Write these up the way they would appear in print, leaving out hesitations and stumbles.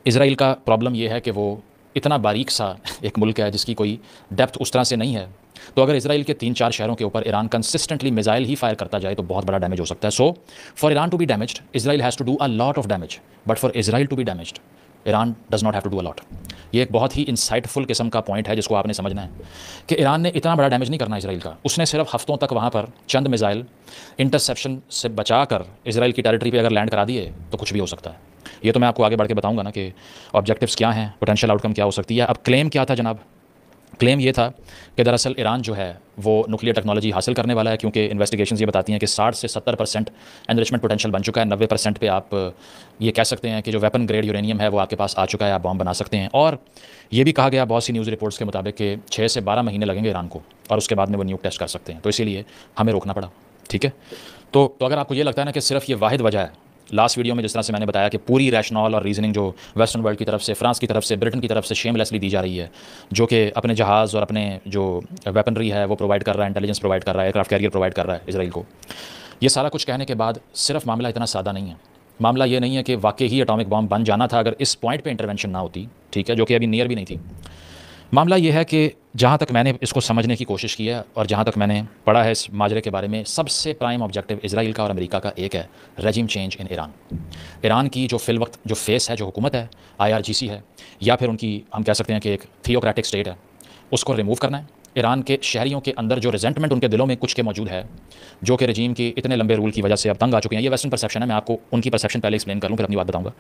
Israel का problem ये है कि वो इतना बारीक सा एक मुल्क है जिसकी कोई डेप्थ उस तरह से नहीं है। तो अगर इसराइल के 3-4 शहरों के ऊपर ईरान कंसिस्टेंटली मिसाइल ही फायर करता जाए तो बहुत बड़ा डैमेज हो सकता है। So for Iran to be damaged, Israel has to do a lot of damage, but for Israel to be damaged, Iran does not have to do a lot. ये एक बहुत ही इंसाइटफुल किस्म का पॉइंट है जिसको आपने समझना है कि ईरान ने इतना बड़ा डैमेज नहीं करना इसराइल का। उसने सिर्फ हफ्तों तक वहाँ पर चंद मिसाइल इंटरसेप्शन से बचा कर इसराइल की टेरिटरी पे अगर लैंड करा दिए तो कुछ भी हो सकता है। ये तो मैं आपको आगे बढ़ के बताऊंगा ना कि ऑब्जेक्टिव्स क्या हैं, पोटेंशियल आउटकम क्या हो सकती है। अब क्लेम क्या था जनाब? क्लेम ये था कि दरअसल ईरान जो है वो न्यूक्लियर टेक्नोलॉजी हासिल करने वाला है, क्योंकि इन्वेस्टिगेशंस ये बताती हैं कि 60 से 70% एनरिचमेंट पोटेंशियल बन चुका है। 90% पे आप ये कह सकते हैं कि जो वेपन ग्रेड यूरेनियम है वो आपके पास आ चुका है, आप बॉम्ब बना सकते हैं। और ये भी कहा गया बहुत सी न्यूज़ रिपोर्ट्स के मुताबिक कि 6 से 12 महीने लगेंगे ईरान को, और उसके बाद में वो न्यूक टेस्ट कर सकते हैं। तो इसीलिए हमें रोकना पड़ा। ठीक है, तो अगर आपको ये लगता है ना कि सिर्फ ये वाहिद वजह है, लास्ट वीडियो में जिस तरह से मैंने बताया कि पूरी रैशनल और रीजनिंग जो वेस्टर्न वर्ल्ड की तरफ से, फ्रांस की तरफ से, ब्रिटेन की तरफ से शेमलेसली दी जा रही है, जो कि अपने जहाज़ और अपने जो वेपनरी है वो प्रोवाइड कर रहा है, इंटेलिजेंस प्रोवाइड कर रहा है, एयरक्राफ्ट कैरियर प्रोवाइड कर रहा है इसराइल को, ये सारा कुछ कहने के बाद सिर्फ मामला इतना सादा नहीं है। मामला ये नहीं है कि वाकई ही एटॉमिक बॉम्ब बन जाना था अगर इस पॉइंट पे इंटरवेंशन ना होती, ठीक है, जो कि अभी नियर भी नहीं थी। मामला ये है कि जहाँ तक मैंने इसको समझने की कोशिश की है और जहाँ तक मैंने पढ़ा है इस माजरे के बारे में, सबसे प्राइम ऑब्जेक्टिव इसराइल का और अमेरिका का एक है, regime change in Iran. Iran की जो फिल वक्त जो फेस है, जो हुकूमत है, IRGC है, या फिर उनकी हम कह सकते हैं कि एक थियोक्रेटिक स्टेट है, उसको रिमूव करना है। ईरान के शहरियों के अंदर जो रिजेंटमेंट उनके दिलों में कुछ के मौजूद है, जो कि रजीम के इतने लंबे रूल की वजह से अब तंग आ चुके हैं। ये वेस्टर्न परसेप्शन है, मैं आपको उनकी परसेप्शन पहले एक्सप्लेन कर लूँ, फिर अपनी बात बताऊंगा।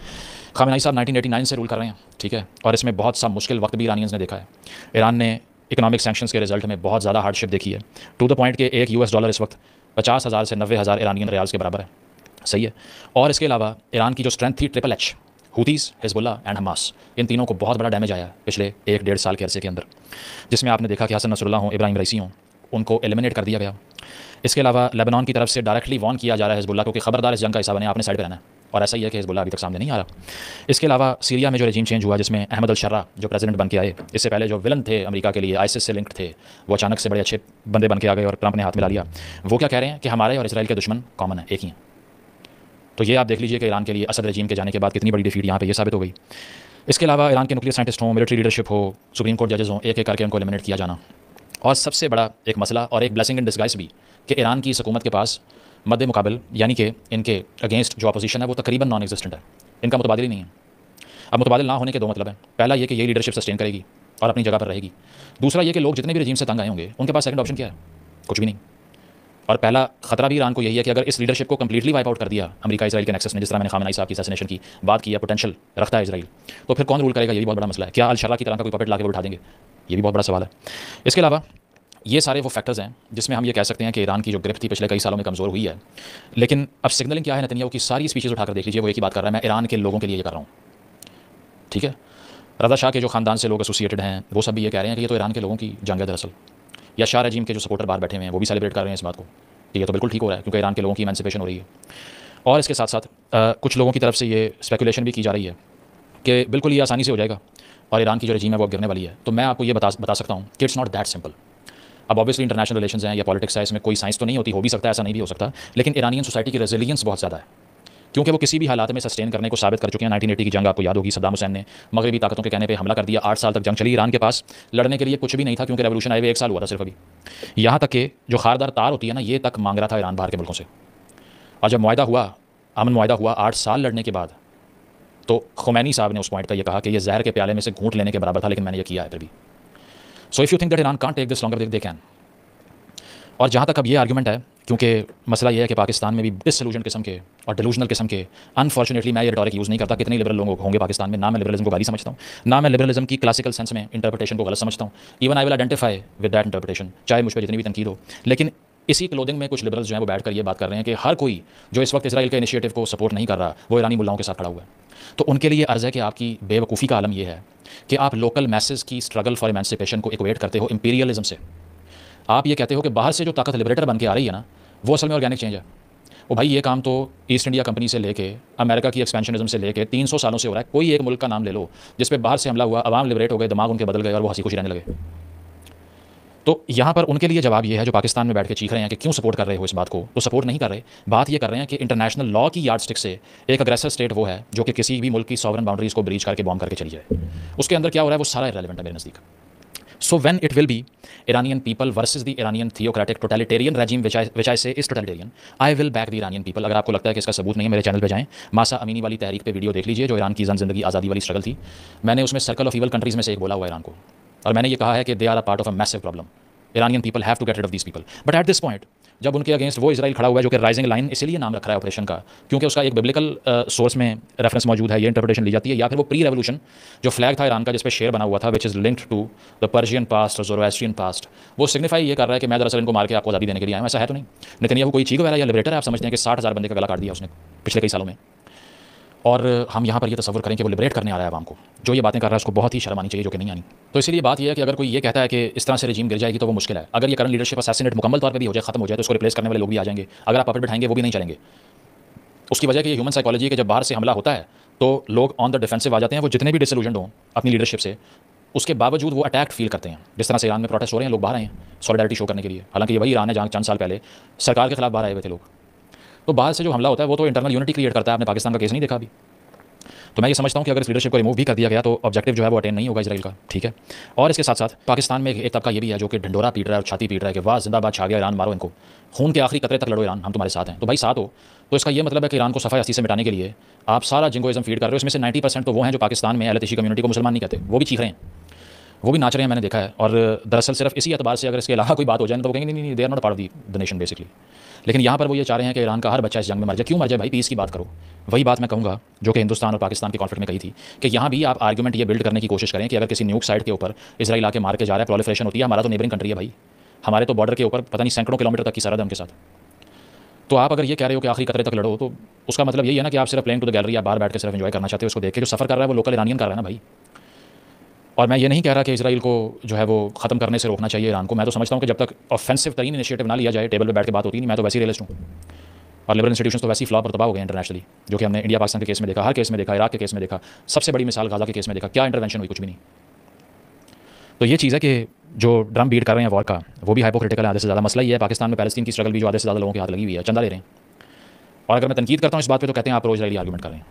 खामेनेई साहब 1989 से रूल कर रहे हैं, ठीक है, और इसमें बहुत सा मुश्किल वक्त भी ईरानियंस ने देखा है। ईरान ने इकोनॉमिक सैंक्शंस के रिजल्ट में बहुत ज़्यादा हार्डशिप देखी है, टू द पॉइंट कि एक $1 इस वक्त 50,000 से 90,000 ईरानियन रियाल्स के बराबर है। सही है। और इसके अलावा ईरान की जो स्ट्रेंथ थी, HHH, Houthis, Hezbollah and Hamas, इन तीनों को बहुत बड़ा डैमेज आया पिछले 1-1.5 साल के अरसे के अंदर, जिसमें आपने देखा कि हसन नसरुल्लाह हों, इब्राहिम रईसी हों, उनको एलिमिनेट कर दिया गया। इसके अलावा लेबनान की तरफ से डायरेक्टली वॉर्न किया जा रहा है हिजबुल्ला को कि खबरदार इस जंग का हिस्सा बने, आपने साइड पर रहना है, और ऐसा ही है कि हिजबुल्ला अभी तक सामने नहीं आ रहा। इसके अलावा सीरिया में जो रजीम चेंज हुआ, जिसमें अहमद अल-शर्रा जो प्रेसिडेंट बन के आए, इससे पहले जो विलन थे अमेरिका के लिए, आईसिस से लिंक्ड थे, वो अचानक से बड़े अच्छे बंदे बन के आ गए और ट्रंप ने हाथ मिला लिया। वो क्या कह रहे हैं कि हमारे और इसराइल के दुश्मन कॉमन है, एक ही हैं। तो ये आप देख लीजिए कि ईरान के लिए असद रजीम के जाने के बाद कितनी बड़ी डिफीट यहाँ पे ये साबित हो गई। इसके अलावा ईरान के न्यूक्लियर साइंटिस्ट हों, मिलिट्री लीडरशिप हो, सुप्रीम कोर्ट जजेस हों, एक एक करके उनको एलिमिनेट किया जाना। और सबसे बड़ा एक मसला और एक ब्लेसिंग इन डिस्गाइज भी कि ईरान की इस हुकूमत के पास मद्दे मुकाबिल, यानी कि इनके अगेंस्ट जो अपोजिशन है वो तकरीबन नॉन एग्जिस्टेंट है, इनका मुतबादिल ही नहीं है। अब मुतबादिल ना होने के दो मतलब हैं। पहला ये कि ये लीडरशिप सस्टेन करेगी और अपनी जगह पर रहेगी। दूसरा ये कि लोग जितने भी रजीम से तंग आए होंगे उनके पास सेकंड ऑप्शन क्या है? कुछ भी नहीं। और पहला खतरा भी ईरान को यही है कि अगर इस लीडरशिप को कंप्लीटली वाइप आउट कर दिया अमेरिका इसराइल के नेक्सस ने, जिस तरह मैंने खामेनेई साहब की असैसिनेशन की बात की है, पोटेंशियल रखता है इसराइल, तो फिर कौन रूल करेगा? ये भी बहुत बड़ा मसला है। क्या अल-शर्रा की तरह का कोई पपेट लाके वो उठा देंगे? ये भी बहुत बड़ा सवाल है। इसके अलावा ये सारे वो फैक्टर्स हैं जिसमें हम ये कह सकते हैं कि ईरान की जो ग्रिप थी पिछले कई सालों में कमज़ोर हुई है। लेकिन अब सिग्नलिंग क्या है नेतन्याहू की? सारी स्पीचेस उठाकर देख लीजिए, वो एक ही बात कर रहा है, मैं ईरान के लोगों के लिए ये कर रहा हूँ। ठीक है, रज़ा शाह के जो ख़ानदान से लोग एसोसिएटेड हैं वो सब भी ये कह रहे हैं कि ये तो ईरान के लोगों की जंग है दरअसल। या शाह रजीम के जो सपोर्टर बाहर बैठे हुए हैं वो भी सेलिब्रेट कर रहे हैं इस बात को कि ये तो बिल्कुल ठीक हो रहा है, क्योंकि ईरान के लोगों की इमेंसिपेशन हो रही है। और इसके साथ साथ कुछ लोगों की तरफ से ये स्पेकुलेशन भी की जा रही है कि बिल्कुल ये आसानी से हो जाएगा और ईरान की जो रजीम है वो अब गिरने वाली है। तो मैं आपको ये बता सकता हूँ कि इट्स नॉट दैट सिंपल। अब ऑब्वियसली इंटरनेशनल रिलेशंस हैं या पॉलिटिक्स है, इसमें कोई साइंस तो नहीं होती, हो भी सकता है, ऐसा नहीं भी हो सकता, लेकिन ईरानियन सोसाइटी की रेजिलियंस बहुत ज़्यादा है, क्योंकि वो किसी भी हालात में सस्टेन करने को साबित कर चुके हैं। 1980 की जंग आपको याद होगी, सद्दाम हुसैन ने मगरबी ताकतों के कहने पे हमला कर दिया, 8 साल तक जंग चली। ईरान के पास लड़ने के लिए कुछ भी नहीं था, क्योंकि रेवोल्यूशन आए हुए 1 साल हुआ था सिर्फ अभी। यहाँ तक कि जो खारदार तार होती है ना, ये तक मांग रहा था ईरान बाहर के मुल्कों से। और जब मुआहदा हुआ, अमन मुआहदा हुआ 8 साल लड़ने के बाद, तो खुमैनी साहब ने उस पॉइंट पर यह कहा कि ये जहर के प्याले में से घूंट लेने के बराबर था, लेकिन मैंने ये किया है फिर भी। So if you think that Iran can't take this longer they can. और जहाँ तक अब ये आर्गूमेंट है, क्योंकि मसला ये है कि पाकिस्तान में भी डिसइल्यूजन किस्म के और डिलूजनल किस्म के, अनफॉर्चुनेटली मैं ये रिटॉरिक यूज़ नहीं करता, कितने लिबरल लोग होंगे पाकिस्तान में, ना मैं लिबरलिज्म को गाली समझता हूँ, ना मैं लिबरलिज्म की क्लासिकल सेंस में इंटरप्रिटेशन को गलत समझता हूँ। Even I will identify with that interpretation, चाहे मुझ पर जितनी भी तनकीद हो। लेकिन इसी क्लोदिंग में कुछ लिबरल्स जो हैं वो बैठ कर ये बात कर रहे हैं कि हर कोई जो इस वक्त इसराइल के इनिशिएटिव को सपोर्ट नहीं कर रहा वो ईरानी मुल्लाओं के साथ खड़ा हुआ है। तो उनके लिए अर्ज़ है कि आपकी बेवकूफ़ी का आलम यह है कि आप लोकल मैसेज की स्ट्रगल फॉर एमेंसिपेशन को इक्वेट करते हो इंपीरियलिज्म से। आप ये कहते हो कि बाहर से जो ताकत लिबरेटर बन के आ रही है ना, वो असल में ऑर्गेनिक चेंज है। वो भाई ये काम तो ईस्ट इंडिया कंपनी से लेके अमेरिका की एक्सपेंशनिज्म से लेके 300 सालों से हो रहा है। कोई एक मुल्क का नाम ले लो जिस पे बाहर से हमला हुआ, अवाम लिबरेट हो गए, दिमाग उनके बदल गए और वो हंसी खुशी रहने लगे। तो यहाँ पर उनके लिए जवाब ये है जो पाकिस्तान में बैठ के चीख रहे हैं कि क्यों सपोर्ट कर रहे हो इस बात को, तो सपोर्ट नहीं कर रहे। बात ये कर रहे हैं कि इंटरनेशनल लॉ की यार्ड स्टिक से एक अग्रेसर स्टेट वो है जो कि किसी भी मुल्क की सॉवरन बाउंड्रीज को ब्रीच करके बॉम्ब करके चली जाए। उसके अंदर क्या हो रहा है वो सारा इररेलेवेंट है मेरे नज़दीक। So when it will be Iranian people versus the Iranian theocratic totalitarian regime, which I say is totalitarian, I will back the Iranian people। अगर आपको लगता है कि इसका सबूत नहीं है, मेरे चैनल पे जाएं, मासा अमीनी वाली तहरीक पे वीडियो देख लीजिए जो ईरान की ज़िंदगी आज़ादी वाली स्ट्रगल थी। मैंने उसमें सर्कल ऑफ ईवल कंट्रीज़ में से एक बोला हुआ ईरान को, और मैंने ये कहा है कि they are a part of a massive problem. Iranian people have to get rid of these people, but at this point जब उनके अगेंस्ट वो इसराइल खड़ा हुआ है जो कि राइजिंग लाइन इसीलिए नाम रख रहा है ऑपरेशन का क्योंकि उसका एक बिब्लिकल सोर्स में रेफरेंस मौजूद है, ये इंटरप्रिटेशन ली जाती है, या फिर वो प्री रेवोल्यूशन जो फ्लैग था ईरान का जिस पे शेर बना हुआ था, which is linked to the Persian past और ज़ोरोएस्ट्रियन पास्ट, वो सिग्निफाई ये कर रहा है कि मैं दरअसल इनको मार के आपको आज़ादी देने के लिए आया हूं। ऐसा है तो नहीं। नेतन्याहू कोई चीख वगैरह या लिबरेटर है? आप समझते हैं कि 60,000 बंदे का गला काट दिया उसने पिछले कई सालों में, और हम यहाँ पर ये तस्वर करें कि वो लिबरेट करने आ रहा है आवाम को। जो ये बातें कर रहा है उसको बहुत ही शर्म आनी चाहिए, जो कि नहीं आनी। तो इसीलिए बात यह है कि अगर कोई ये कहता है कि इस तरह से रजीम गिर जाएगी तो वो मुश्किल है। अगर ये करंट लीडरशिप असैसिनेट मुकम्मल तौर पे भी हो जाए, खत्म हो जाए, तो उसको रिप्लेस करने वाले लोग भी आ जाएंगे। अगर आप पपेट बिठाएंगे वो भी नहीं चलेंगे। उसकी वजह कि ये ह्यूमन साइकोलॉजी है कि जब बाहर से हमला होता है तो लोग ऑन द डिफेंसिव आ जाते हैं। वो जितने भी डिसइल्यूजन्ड हों अपनी लीडरशिप से, उसके बावजूद वो अटैक्ट फील करते हैं। जिस तरह से ईरान में प्रोटेस्ट हो रहे हैं, लोग बाहर आए हैं सॉलिडारिटी शो करने के लिए, हालांकि ये वही ईरान है जहाँ चंद साल पहले सरकार के खिलाफ बाहर आए हुए थे लोग। तो बाहर से जो हमला होता है वो तो इंटरनल यूनिटी क्रिएट करता है। आपने पाकिस्तान का केस नहीं देखा अभी। तो मैं ये समझता हूँ कि अगर इस लीडरशिप को रिमूव भी कर दिया गया तो ऑब्जेक्टिव जो है वो अटेन नहीं होगा इसराइल का, ठीक है। और इसके साथ साथ पाकिस्तान में एक तबका ये भी है जो कि ढिंडोरा पीट रहा है और छाती पीट रहा है कि वाह जिंदाबाद छा गया ईरान, मारो इनको, खून के आखिरी कतरे तक लड़ो ईरान, हम तुम्हारे साथ हैं। तो भाई साथ हो तो इसका ये मतलब है कि ईरान को सफाई हस्ती से मिटाने के लिए आप सारा जिंगोइज्म फीड कर रहे हो। इसमें से 90% तो वो हैं जो पाकिस्तान में अलतशी कम्युनिटी को मुसलमान नहीं कहते, वो भी चीख रहे हैं, वो भी नाच रहे हैं, मैंने देखा है। और दरअसल सिर्फ इसी एतबार से अगर इसके अलावा कोई बात हो जाए तो वो कहेंगे नहीं, they are not part of the nation basically. लेकिन यहाँ पर वो ये चाह रहे हैं कि ईरान का हर बच्चा इस जंग में मर जाए। क्यों मर जाए भाई, पीस की बात करो। वही बात मैं कहूँगा जो कि हिंदुस्तान और पाकिस्तान के कॉन्फ्लिक्ट में कही थी कि यहाँ भी आप आर्गूमेंट ये बिल्ड करने की कोशिश करें कि अगर किसी न्यूक साइड के ऊपर इसराइल आके मार के जा रहा है, प्रोलिफरेशन होती है, हमारा तो नेबरिंग कंट्री है भाई, हमारे तो बॉर्डर के ऊपर पता नहीं सैकड़ों किलोमीटर तक की सरहद है उनके साथ। तो आप अगर ये कह रहे हो कि आखिरी कतरे तक लड़ो, तो उसका मतलब यही है ना कि आप सिर्फ प्लेइंग टू द गैलरी या बाहर बैठ के सिर्फ एंजॉय करना चाहते हो उसको देख के। जो सफ़र कर रहा है वो लोकल ईरानियन कर रहा है ना भाई। और मैं ये नहीं कह रहा कि इसराइल को जो है वो ख़त्म करने से रोकना चाहिए ईरान को। मैं तो समझता हूँ कि जब तक ऑफेंसिव तरीन इनिशिएटिव ना लिया जाए, टेबल पर बैठ के बात होती नहीं। मैं तो वैसे ही रियलिस्ट हूँ, और लिबरल इंस्टीट्यूशंस तो वैसे ही फ्लॉप और तबाह हो गए इंटरनेशनली, जो कि हमने इंडिया पाकिस्तान के केस में देखा, हर केस में देखा, इराक के केस में देखा, सबसे बड़ी मिसाल गाजा के केस में देखा। क्या इंटरवेंशन हुई? कुछ भी नहीं। तो ये चीज़ है कि जो ड्रम बीट कर रहे हैं वॉर का, वो भी हाइपोक्रिटिकल है आधे से ज़्यादा। मसला ये है पाकिस्तान में पैलेस्टीन की स्ट्रगल भी जो आधे से ज़्यादा लोगों के हाथ लगी हुई है, चंदा ले रहे हैं। और अगर मैं तनकीद करता हूँ इस बात पे तो कहते हैं आप प्रो इजरायली आर्गूमेंट कर रहे हैं,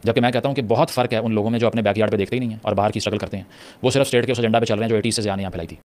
जबकि मैं कहता हूँ कि बहुत फ़र्क है उन लोगों में जो अपने बैकयार्ड पे देखते ही नहीं है और बाहर की स्ट्रगल करते हैं। वो सिर्फ स्टेट के उस एजेंडा पे चल रहे हैं जो 80 से ज़्यादा यहाँ फैलाई थी।